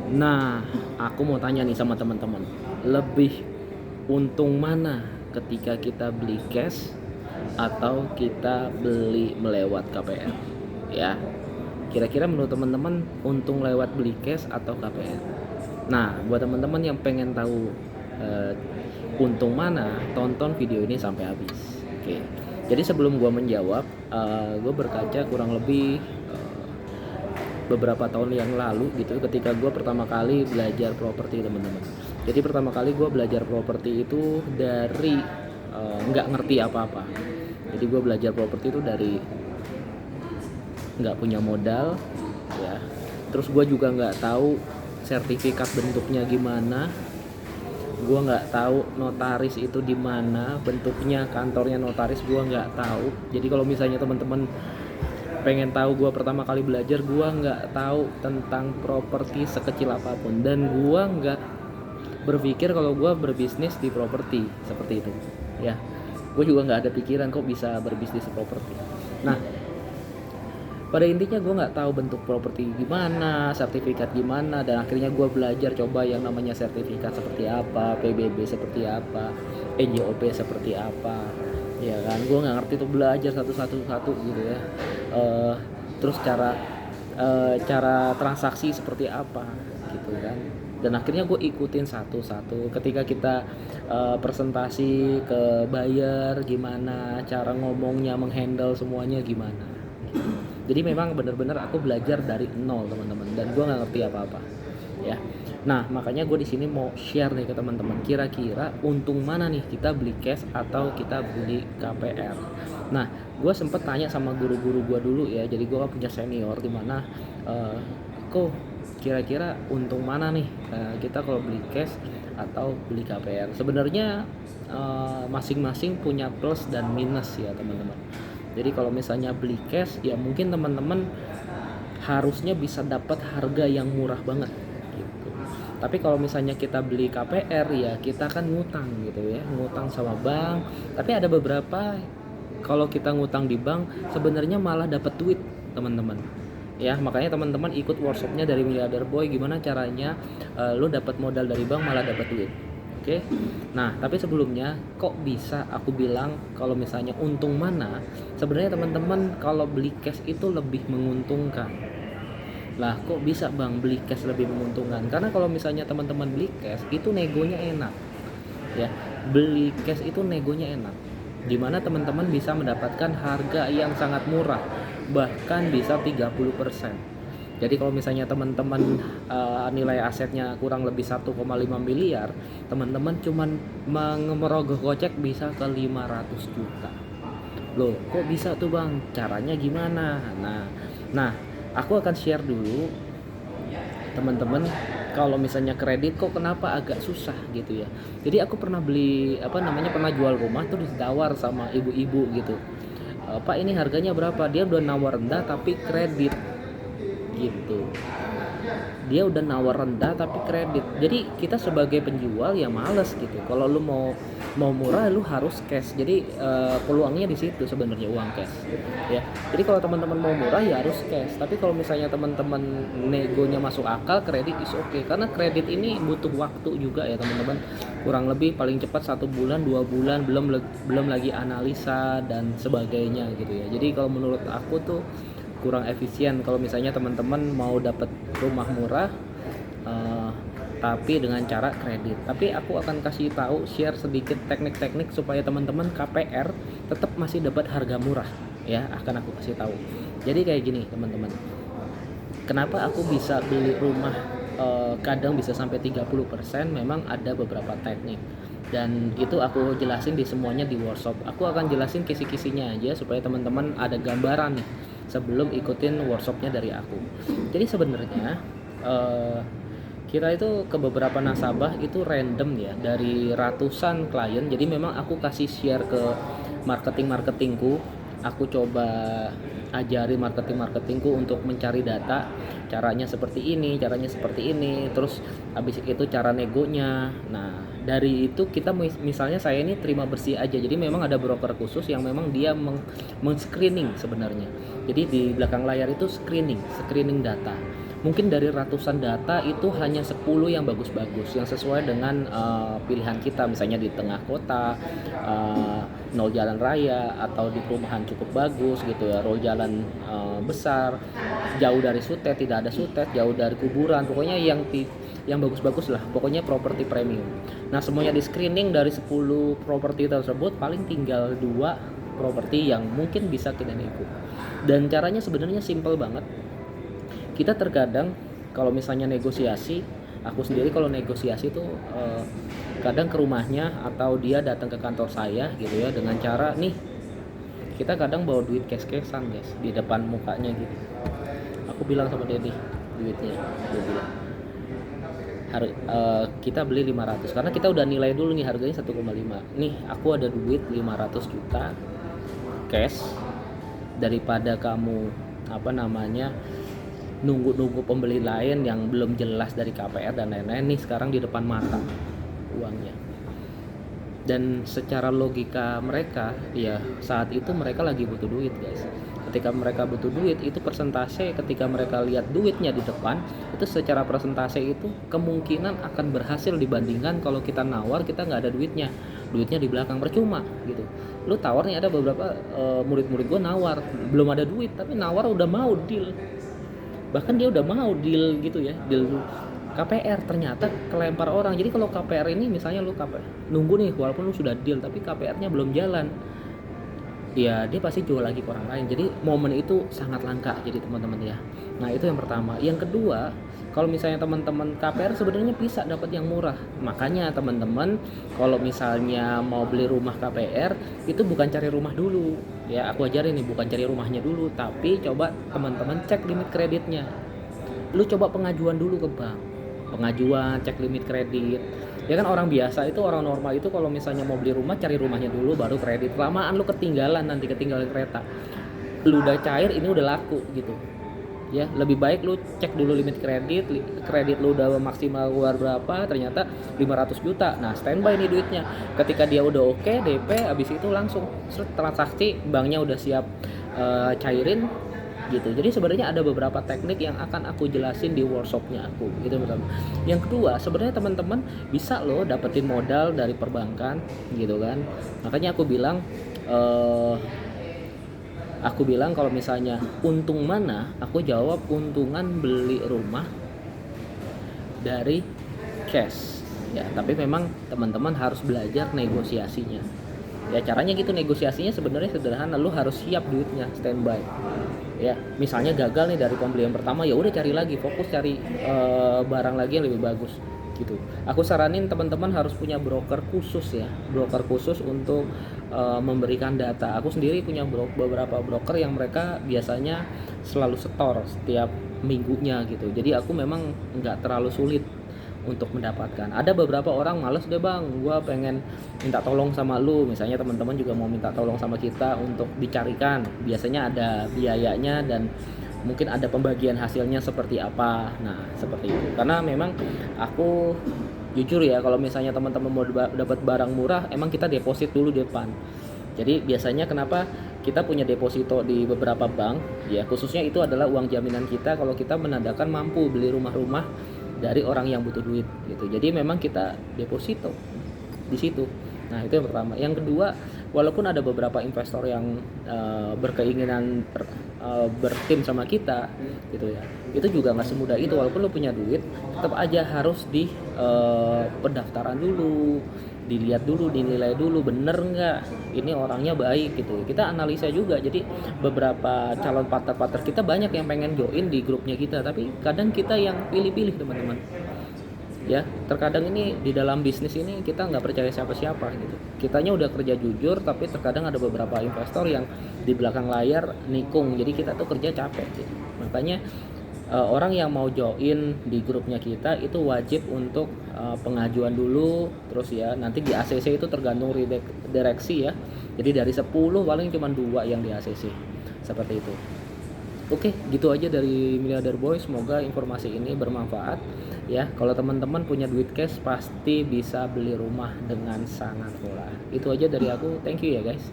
Nah, aku mau tanya nih sama teman-teman, lebih untung mana ketika kita beli cash atau kita beli melewat KPR? Ya, kira-kira menurut teman-teman untung lewat beli cash atau KPR? Nah, buat teman-teman yang pengen tahu eh, untung mana, tonton video ini sampai habis. Oke. Jadi sebelum gua menjawab, gue berkaca kurang lebih beberapa tahun yang lalu gitu ketika gue pertama kali belajar properti, teman-teman. Jadi pertama kali gue belajar properti itu dari nggak ngerti apa-apa. Jadi gue belajar properti itu dari nggak punya modal, ya. Terus gue juga nggak tahu sertifikat bentuknya gimana. Gue nggak tahu notaris itu di mana bentuknya, kantornya notaris gue nggak tahu. Jadi kalau misalnya teman-teman pengen tahu gue pertama kali belajar, gue nggak tahu tentang properti sekecil apapun, dan gue nggak berpikir kalau gue berbisnis di properti seperti itu, ya. Gue juga nggak ada pikiran kok bisa berbisnis di properti. Nah, pada intinya gue nggak tahu bentuk properti gimana, sertifikat gimana, dan akhirnya gue belajar coba yang namanya sertifikat seperti apa, PBB seperti apa, NJOP seperti apa, ya kan. Gue nggak ngerti tuh, belajar satu gitu ya. Eh, Terus cara transaksi seperti apa gitu kan, dan akhirnya gue ikutin satu-satu. Ketika kita presentasi ke buyer, gimana cara ngomongnya, menghandle semuanya gimana gitu. Jadi memang benar-benar aku belajar dari nol, teman-teman, dan gue nggak ngerti apa-apa, ya. Nah, makanya gue di sini mau share nih ke teman-teman, kira-kira untung mana nih kita beli cash atau kita beli KPR. Nah, gue sempet tanya sama guru-guru gue dulu, ya. Jadi gue kan punya senior di mana uh, kok kira-kira untung mana nih kita kalau beli cash atau beli KPR. Sebenarnya masing-masing punya plus dan minus ya, teman-teman. Jadi kalau misalnya beli cash, ya mungkin teman-teman harusnya bisa dapat harga yang murah banget gitu. Tapi kalau misalnya kita beli KPR, ya kita kan ngutang gitu ya, ngutang sama bank. Tapi ada beberapa, kalau kita ngutang di bank sebenarnya malah dapat duit, teman-teman. Ya, makanya teman-teman ikut workshopnya dari Miliarder Boy, gimana caranya lo dapat modal dari bank malah dapat duit. Oke. Nah, tapi sebelumnya kok bisa aku bilang kalau misalnya untung mana? Sebenarnya teman-teman kalau beli cash itu lebih menguntungkan. Lah, kok bisa Bang beli cash lebih menguntungkan? Karena kalau misalnya teman-teman beli cash itu negonya enak. Ya, beli cash itu negonya enak. Dimana teman-teman bisa mendapatkan harga yang sangat murah, bahkan bisa 30%. Jadi kalau misalnya teman-teman nilai asetnya kurang lebih 1,5 miliar, teman-teman cuman merogoh kocek bisa ke 500 juta. Loh, kok bisa tuh Bang? Caranya gimana? Nah, aku akan share dulu, teman-teman. Kalau misalnya kredit kok kenapa agak susah gitu ya. Jadi aku pernah beli pernah jual rumah tuh ditawar sama ibu-ibu gitu. Pak, ini harganya berapa? Dia udah nawar rendah tapi kredit gitu. Dia udah nawar rendah tapi kredit. Jadi kita sebagai penjual ya males gitu. Kalau lu mau murah, lu harus cash. Jadi peluangnya di situ sebenarnya, uang cash, ya. Jadi kalau teman-teman mau murah ya harus cash. Tapi kalau misalnya teman-teman negonya masuk akal, kredit is okay. Karena kredit ini butuh waktu juga ya, teman-teman. Kurang lebih paling cepat 1 bulan 2 bulan, belum lagi analisa dan sebagainya gitu ya. Jadi kalau menurut aku tuh kurang efisien kalau misalnya teman-teman mau dapat rumah murah uh, tapi dengan cara kredit. Tapi aku akan kasih tahu, share sedikit teknik-teknik supaya teman-teman KPR tetap masih dapat harga murah, ya. Akan aku kasih tahu. Jadi kayak gini, teman-teman. Kenapa aku bisa beli rumah kadang bisa sampai 30%? Memang ada beberapa teknik, dan itu aku jelasin di semuanya di workshop. Aku akan jelasin kisi-kisinya aja supaya teman-teman ada gambaran nih sebelum ikutin workshopnya dari aku. Jadi sebenarnya kita itu ke beberapa nasabah itu random ya, dari ratusan klien. Jadi memang aku kasih share ke marketingku. Aku coba ajari marketingku untuk mencari data, caranya seperti ini, terus habis itu cara negonya. Nah, dari itu kita misalnya saya ini terima bersih aja. Jadi memang ada broker khusus yang memang dia men-screening sebenarnya. Jadi di belakang layar itu screening data. mungkin dari ratusan data itu hanya 10 yang bagus-bagus yang sesuai dengan pilihan kita, misalnya di tengah kota, nol jalan raya, atau di perumahan cukup bagus gitu ya, roll jalan besar, jauh dari sutet, tidak ada sutet, jauh dari kuburan, pokoknya yang bagus-bagus lah, pokoknya properti premium. Nah, semuanya di screening dari 10 properti tersebut, paling tinggal 2 properti yang mungkin bisa kita nego. Dan caranya sebenarnya simple banget. Kita terkadang kalau misalnya negosiasi, aku sendiri kalau negosiasi tuh kadang ke rumahnya atau dia datang ke kantor saya gitu ya, dengan cara nih, kita kadang bawa duit cash-cashan guys di depan mukanya gitu. Aku bilang sama dia nih, duitnya gue bilang kita beli 500 karena kita udah nilai dulu nih harganya 1,5. Nih aku ada duit 500 juta cash, daripada kamu nunggu pembeli lain yang belum jelas dari KPR dan lain-lain, nih sekarang di depan mata uangnya. Dan secara logika mereka ya saat itu mereka lagi butuh duit guys. Ketika mereka butuh duit, itu persentase ketika mereka lihat duitnya di depan, itu secara persentase itu kemungkinan akan berhasil dibandingkan kalau kita nawar, kita nggak ada duitnya di belakang, percuma gitu. Lu tawar nih, ada beberapa murid-murid gue nawar belum ada duit tapi nawar udah mau deal, bahkan dia udah mau deal gitu ya, deal KPR, ternyata kelempar orang. Jadi kalau KPR ini misalnya lu KPR nunggu nih, walaupun lu sudah deal tapi KPR-nya belum jalan, ya dia pasti jual lagi ke orang lain. Jadi momen itu sangat langka jadi teman-teman ya. Nah itu yang pertama. Yang kedua, kalau misalnya teman-teman KPR sebenarnya bisa dapat yang murah. Makanya teman-teman kalau misalnya mau beli rumah KPR, itu bukan cari rumah dulu ya, aku ajarin nih, bukan cari rumahnya dulu, tapi coba teman-teman cek limit kreditnya. Lu coba pengajuan dulu ke bank, pengajuan, cek limit kredit. Ya kan orang biasa itu, orang normal itu kalau misalnya mau beli rumah cari rumahnya dulu baru kredit. Lamaan lu ketinggalan, nanti ketinggalan kereta. Lu udah cair, ini udah laku gitu. Ya, lebih baik lu cek dulu limit kredit lu udah maksimal keluar berapa, ternyata 500 juta. Nah, standby nih duitnya. Ketika dia udah oke, DP, habis itu langsung transaksi, banknya udah siap cairin gitu. Jadi sebenarnya ada beberapa teknik yang akan aku jelasin di workshopnya aku gitu pertama. Yang kedua, sebenarnya teman-teman bisa loh dapetin modal dari perbankan gitu kan. Makanya aku bilang kalau misalnya untung mana, aku jawab untungan beli rumah dari cash ya. Tapi memang teman-teman harus belajar negosiasinya ya. Caranya gitu, negosiasinya sebenarnya sederhana, lu harus siap duitnya standby ya. Misalnya gagal nih dari pembelian pertama, ya udah cari lagi, fokus cari barang lagi yang lebih bagus gitu. Aku saranin teman-teman harus punya broker khusus ya, broker khusus untuk memberikan data. Aku sendiri punya beberapa broker yang mereka biasanya selalu setor setiap minggunya gitu. Jadi aku memang nggak terlalu sulit untuk mendapatkan. Ada beberapa orang males deh bang, gue pengen minta tolong sama lu, misalnya teman-teman juga mau minta tolong sama kita untuk dicarikan, biasanya ada biayanya dan mungkin ada pembagian hasilnya seperti apa. Nah seperti itu, karena memang aku jujur ya, kalau misalnya teman-teman mau dapat barang murah, emang kita deposit dulu di depan. Jadi biasanya kenapa kita punya deposito di beberapa bank ya, khususnya itu adalah uang jaminan kita kalau kita menandakan mampu beli rumah-rumah dari orang yang butuh duit gitu. Jadi memang kita deposito di situ. Nah itu yang pertama. Yang kedua, walaupun ada beberapa investor yang berkeinginan bertim sama kita gitu ya, itu juga nggak semudah itu. Walaupun lo punya duit, tetap aja harus di pendaftaran dulu, dilihat dulu, dinilai dulu bener nggak ini orangnya baik gitu. Kita analisa juga. Jadi beberapa calon partner kita banyak yang pengen join di grupnya kita, tapi kadang kita yang pilih-pilih teman-teman ya. Terkadang ini di dalam bisnis ini kita nggak percaya siapa-siapa gitu. Kitanya udah kerja jujur, tapi terkadang ada beberapa investor yang di belakang layar nikung, jadi kita tuh kerja capek gitu. Makanya orang yang mau join di grupnya kita itu wajib untuk pengajuan dulu, terus ya nanti di ACC itu tergantung direksi ya. Jadi dari 10 paling cuma 2 yang di ACC seperti itu. Oke, gitu aja dari Miliarder Boy. Semoga informasi ini bermanfaat ya. Kalau teman-teman punya duit cash pasti bisa beli rumah dengan sangat murah. Itu aja dari aku. Thank you ya guys.